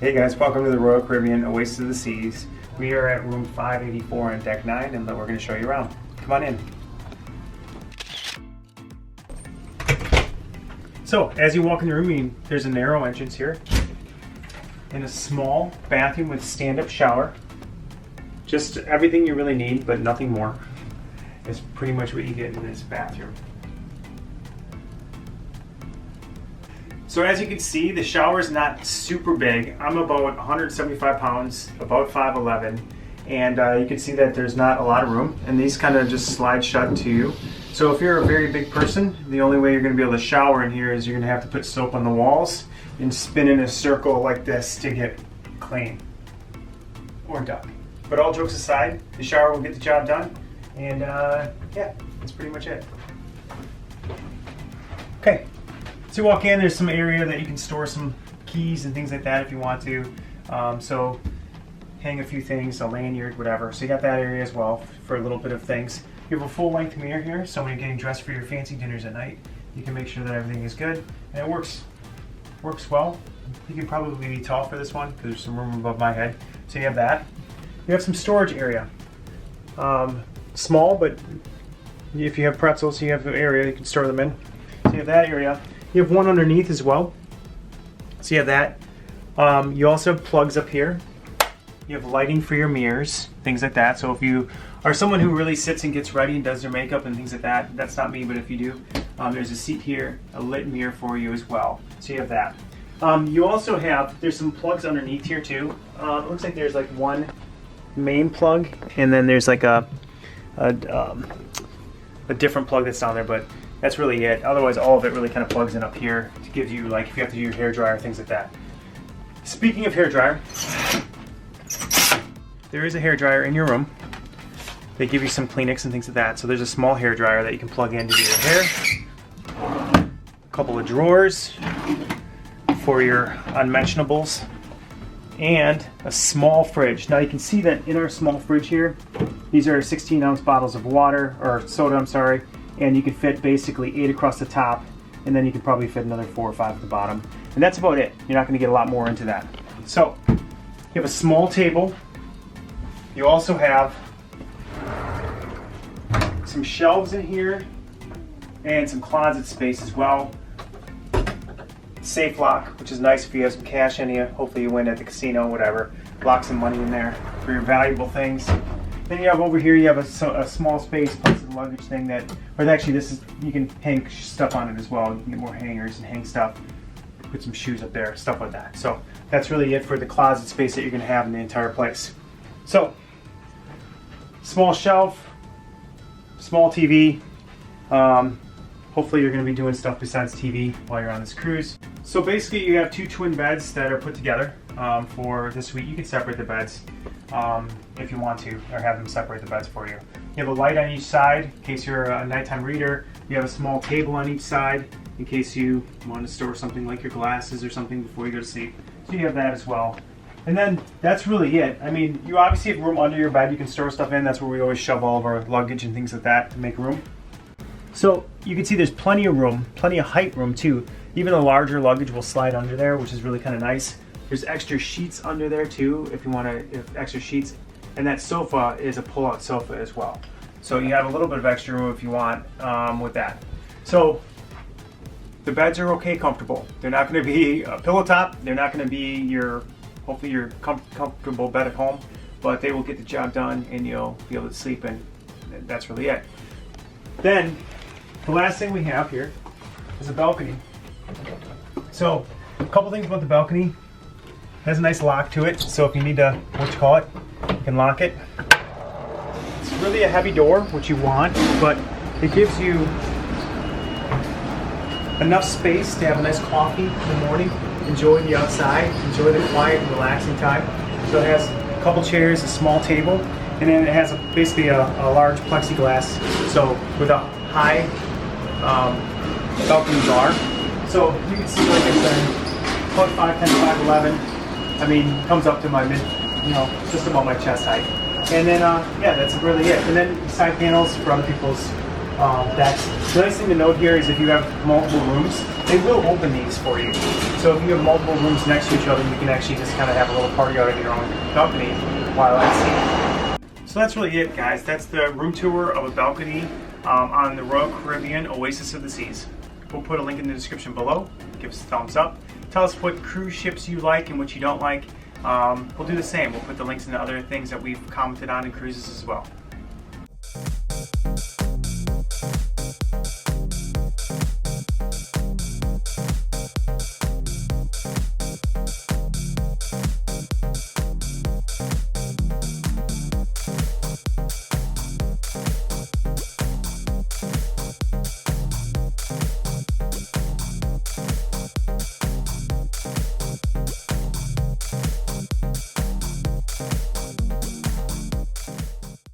Hey guys, welcome to the Royal Caribbean Oasis of the Seas. We are at room 584 on deck 9 and we're going to show you around. Come on in. So, as you walk in the room, there's a narrow entrance here and a small bathroom with stand-up shower. Just everything you really need, but nothing more. Is pretty much what you get in this bathroom. So as you can see, the shower is not super big. I'm about 175 pounds, about 5'11", and you can see that there's not a lot of room, and these kind of just slide shut to you. So if you're a very big person, the only way you're going to be able to shower in here is you're going to have to put soap on the walls and spin in a circle like this to get clean or done. But all jokes aside, the shower will get the job done, and yeah, that's pretty much it. Okay. So you walk in, there's some area that you can store some keys and things like that if you want to. So hang a few things, a lanyard, whatever. So you got that area as well for a little bit of things. You have a full-length mirror here, so when you're getting dressed for your fancy dinners at night, you can make sure that everything is good. And it works well. You can probably be tall for this one because there's some room above my head. So you have that. You have some storage area. Small, but if you have pretzels, you have an area you can store them in. So you have that area. You have one underneath as well. So you have that. You also have plugs up here. You have lighting for your mirrors, things like that. So if you are someone who really sits and gets ready and does their makeup and things like that, that's not me, but if you do, there's a seat here, a lit mirror for you as well. So you have that. You also have, there's some plugs underneath here too. It looks like there's like one main plug, and then there's like a different plug that's down there, but that's really it. Otherwise, all of it really kind of plugs in up here to give you, like, if you have to do your hair dryer, things like that. Speaking of hair dryer, there is a hair dryer in your room. They give you some Kleenex and things like that. So there's a small hair dryer that you can plug in to do your hair. A couple of drawers for your unmentionables, and a small fridge. Now you can see that in our small fridge here, these are 16-ounce bottles of water, or soda, I'm sorry. And you can fit basically 8 across the top, and then you can probably fit another 4 or 5 at the bottom. And that's about it. You're not going to get a lot more into that. So, you have a small table. You also have some shelves in here, and some closet space as well. Safe lock, which is nice if you have some cash in you. Hopefully you win at the casino, whatever. Lock some money in there for your valuable things. Then you have over here, you have a small space place of the luggage thing that, or actually this is, you can hang stuff on it as well. You can get more hangers and hang stuff, put some shoes up there, stuff like that. So that's really it for the closet space that you're gonna have in the entire place. So, small shelf, small TV. Hopefully you're gonna be doing stuff besides TV while you're on this cruise. So basically you have 2 twin beds that are put together for this suite. You can separate the beds if you want to, or have them separate the beds for you. You have a light on each side in case you're a nighttime reader. You have a small table on each side in case you want to store something like your glasses or something before you go to sleep. So you have that as well. And then that's really it. I mean, you obviously have room under your bed you can store stuff in. That's where we always shove all of our luggage and things like that to make room. So you can see there's plenty of room, plenty of height room too. Even a larger luggage will slide under there, which is really kind of nice. There's extra sheets under there too, if you want to, extra sheets. And that sofa is a pull-out sofa as well. So you have a little bit of extra room if you want with that. So the beds are okay, comfortable. They're not going to be a pillow top. They're not going to be hopefully your comfortable bed at home, but they will get the job done and you'll be able to sleep, and that's really it. Then the last thing we have here is a balcony. So a couple things about the balcony. It has a nice lock to it, so if you need to, you can lock it. It's really a heavy door, which you want, but it gives you enough space to have a nice coffee in the morning, enjoy the outside, enjoy the quiet and relaxing time. So it has a couple chairs, a small table, and then it has basically a large plexiglass, so with a high balcony bar. So you can see, like I said, about 5'10", 5'11". I mean, comes up to my just about my chest height. And then, yeah, that's really it. And then side panels for other people's That's the nice thing to note here is if you have multiple rooms, they will open these for you. So if you have multiple rooms next to each other, you can actually just kind of have a little party out of your own balcony while at sea. So that's really it, guys. That's the room tour of a balcony on the Royal Caribbean Oasis of the Seas. We'll put a link in the description below. Give us a thumbs up. Tell us what cruise ships you like and what you don't like. We'll do the same. We'll put the links into other things that we've commented on in cruises as well.